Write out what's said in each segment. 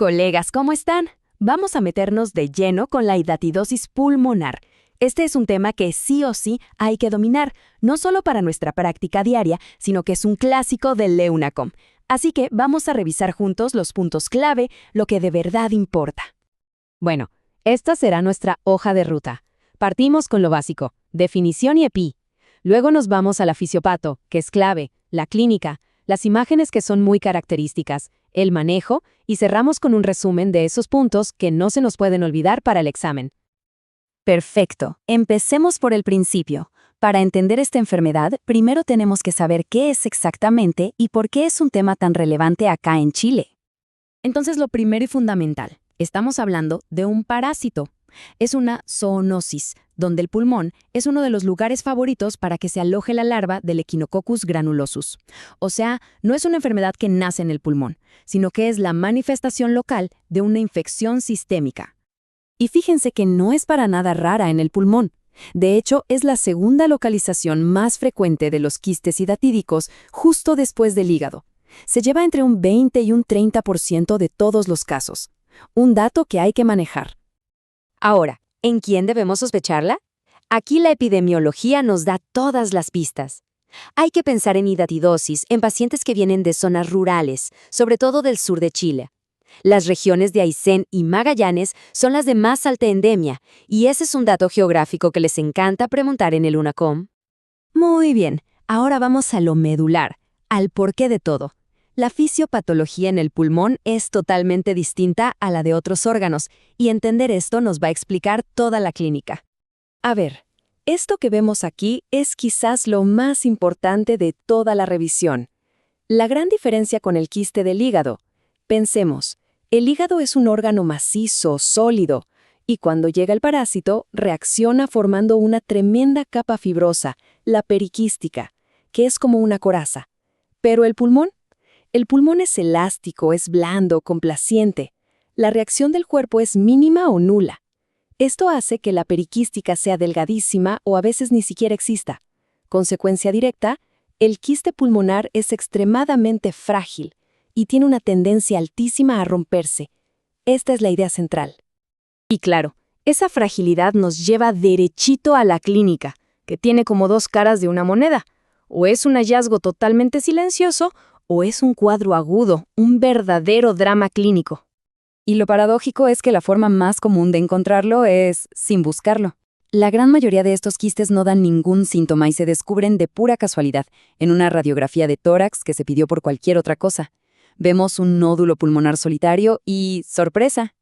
Colegas, ¿cómo están? Vamos a meternos de lleno con la hidatidosis pulmonar. Este es un tema que sí o sí hay que dominar, no solo para nuestra práctica diaria, sino que es un clásico del EUNACOM. Así que vamos a revisar juntos los puntos clave, lo que de verdad importa. Bueno, esta será nuestra hoja de ruta. Partimos con lo básico, definición y EPI. Luego nos vamos a la fisiopato, que es clave, la clínica, las imágenes que son muy características, el manejo, y cerramos con un resumen de esos puntos que no se nos pueden olvidar para el examen. Perfecto. Empecemos por el principio. Para entender esta enfermedad, primero tenemos que saber qué es exactamente y por qué es un tema tan relevante acá en Chile. Entonces, lo primero y fundamental, estamos hablando de un parásito. Es una zoonosis, donde el pulmón es uno de los lugares favoritos para que se aloje la larva del Echinococcus granulosus. O sea, no es una enfermedad que nace en el pulmón, sino que es la manifestación local de una infección sistémica. Y fíjense que no es para nada rara en el pulmón. De hecho, es la segunda localización más frecuente de los quistes hidatídicos justo después del hígado. Se lleva entre un 20 y un 30% de todos los casos. Un dato que hay que manejar. Ahora, ¿en quién debemos sospecharla? Aquí la epidemiología nos da todas las pistas. Hay que pensar en hidatidosis en pacientes que vienen de zonas rurales, sobre todo del sur de Chile. Las regiones de Aysén y Magallanes son las de más alta endemia, y ese es un dato geográfico que les encanta preguntar en el UNACOM. Muy bien, ahora vamos a lo medular, al porqué de todo. La fisiopatología en el pulmón es totalmente distinta a la de otros órganos, y entender esto nos va a explicar toda la clínica. A ver, esto que vemos aquí es quizás lo más importante de toda la revisión. La gran diferencia con el quiste del hígado. Pensemos, el hígado es un órgano macizo, sólido, y cuando llega el parásito, reacciona formando una tremenda capa fibrosa, la periquística, que es como una coraza. Pero el pulmón es elástico, es blando, complaciente. La reacción del cuerpo es mínima o nula. Esto hace que la periquística sea delgadísima o a veces ni siquiera exista. Consecuencia directa, el quiste pulmonar es extremadamente frágil y tiene una tendencia altísima a romperse. Esta es la idea central. Y claro, esa fragilidad nos lleva derechito a la clínica, que tiene como dos caras de una moneda. O es un hallazgo totalmente silencioso, o es un cuadro agudo, un verdadero drama clínico. Y lo paradójico es que la forma más común de encontrarlo es sin buscarlo. La gran mayoría de estos quistes no dan ningún síntoma y se descubren de pura casualidad, en una radiografía de tórax que se pidió por cualquier otra cosa. Vemos un nódulo pulmonar solitario y ¡sorpresa!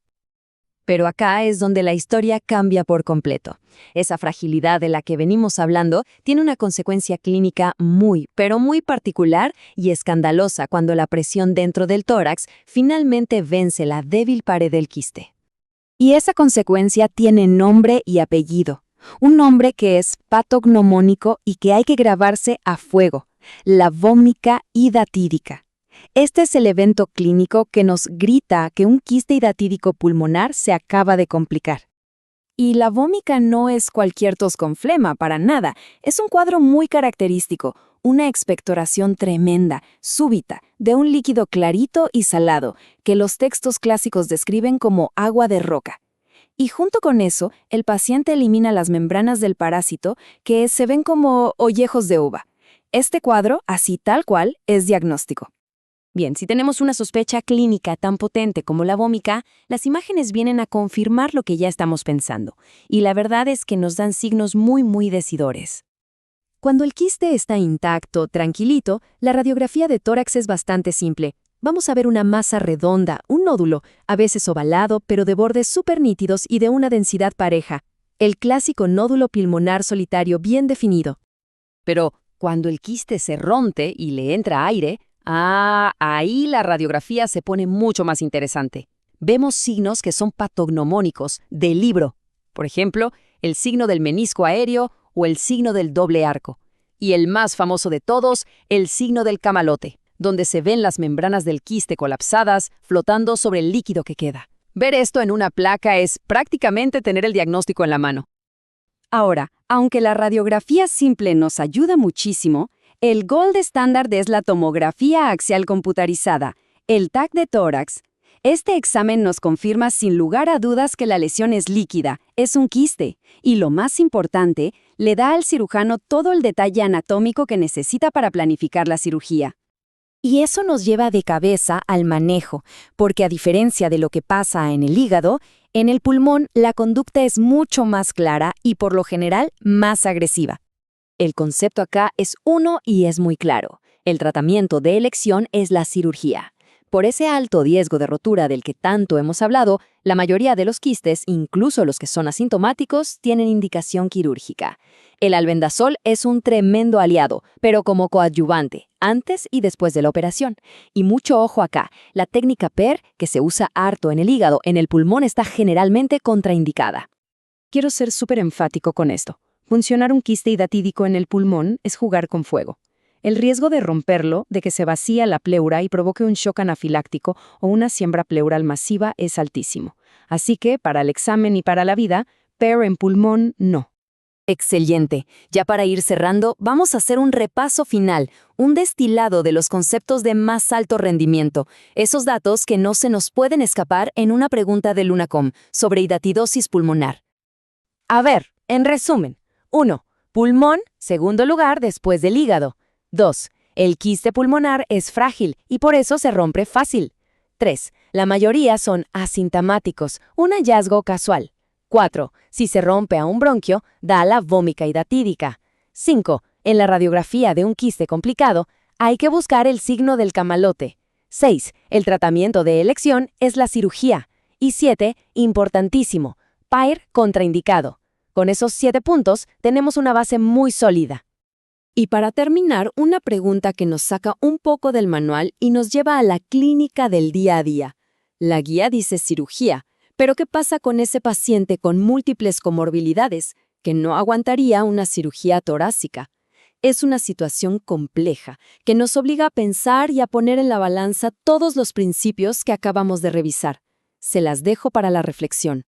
Pero acá es donde la historia cambia por completo. Esa fragilidad de la que venimos hablando tiene una consecuencia clínica muy, pero muy particular y escandalosa cuando la presión dentro del tórax finalmente vence la débil pared del quiste. Y esa consecuencia tiene nombre y apellido. Un nombre que es patognomónico y que hay que grabarse a fuego: la vómica hidatídica. Este es el evento clínico que nos grita que un quiste hidatídico pulmonar se acaba de complicar. Y la vómica no es cualquier tos con flema, para nada. Es un cuadro muy característico, una expectoración tremenda, súbita, de un líquido clarito y salado, que los textos clásicos describen como agua de roca. Y junto con eso, el paciente elimina las membranas del parásito, que se ven como ollejos de uva. Este cuadro, así tal cual, es diagnóstico. Bien, si tenemos una sospecha clínica tan potente como la vómica, las imágenes vienen a confirmar lo que ya estamos pensando, y la verdad es que nos dan signos muy decidores. Cuando el quiste está intacto, tranquilito, la radiografía de tórax es bastante simple. Vamos a ver una masa redonda, un nódulo, a veces ovalado, pero de bordes súper nítidos y de una densidad pareja. El clásico nódulo pulmonar solitario bien definido. Pero cuando el quiste se rompe y le entra aire, ahí la radiografía se pone mucho más interesante. Vemos signos que son patognomónicos del libro. Por ejemplo, el signo del menisco aéreo o el signo del doble arco. Y el más famoso de todos, el signo del camalote, donde se ven las membranas del quiste colapsadas flotando sobre el líquido que queda. Ver esto en una placa es prácticamente tener el diagnóstico en la mano. Ahora, aunque la radiografía simple nos ayuda muchísimo, el gold estándar es la tomografía axial computarizada, el TAC de tórax. Este examen nos confirma sin lugar a dudas que la lesión es líquida, es un quiste, y lo más importante, le da al cirujano todo el detalle anatómico que necesita para planificar la cirugía. Y eso nos lleva de cabeza al manejo, porque a diferencia de lo que pasa en el hígado, en el pulmón la conducta es mucho más clara y por lo general más agresiva. El concepto acá es uno y es muy claro. El tratamiento de elección es la cirugía. Por ese alto riesgo de rotura del que tanto hemos hablado, la mayoría de los quistes, incluso los que son asintomáticos, tienen indicación quirúrgica. El albendazol es un tremendo aliado, pero como coadyuvante, antes y después de la operación. Y mucho ojo acá, la técnica PER, que se usa harto en el hígado, en el pulmón está generalmente contraindicada. Quiero ser súper enfático con esto. Funcionar un quiste hidatídico en el pulmón es jugar con fuego. El riesgo de romperlo, de que se vacíe la pleura y provoque un shock anafiláctico o una siembra pleural masiva es altísimo. Así que, para el examen y para la vida, PER en pulmón no. Excelente. Ya para ir cerrando, vamos a hacer un repaso final, un destilado de los conceptos de más alto rendimiento, esos datos que no se nos pueden escapar en una pregunta del UNACOM sobre hidatidosis pulmonar. A ver, en resumen. 1. Pulmón, segundo lugar después del hígado. 2. El quiste pulmonar es frágil y por eso se rompe fácil. 3. La mayoría son asintomáticos, un hallazgo casual. 4. Si se rompe a un bronquio, da la vómica hidatídica. 5. En la radiografía de un quiste complicado, hay que buscar el signo del camalote. 6. El tratamiento de elección es la cirugía. Y 7. Importantísimo, PAIR contraindicado. Con esos 7 puntos, tenemos una base muy sólida. Y para terminar, una pregunta que nos saca un poco del manual y nos lleva a la clínica del día a día. La guía dice cirugía, pero ¿qué pasa con ese paciente con múltiples comorbilidades que no aguantaría una cirugía torácica? Es una situación compleja que nos obliga a pensar y a poner en la balanza todos los principios que acabamos de revisar. Se las dejo para la reflexión.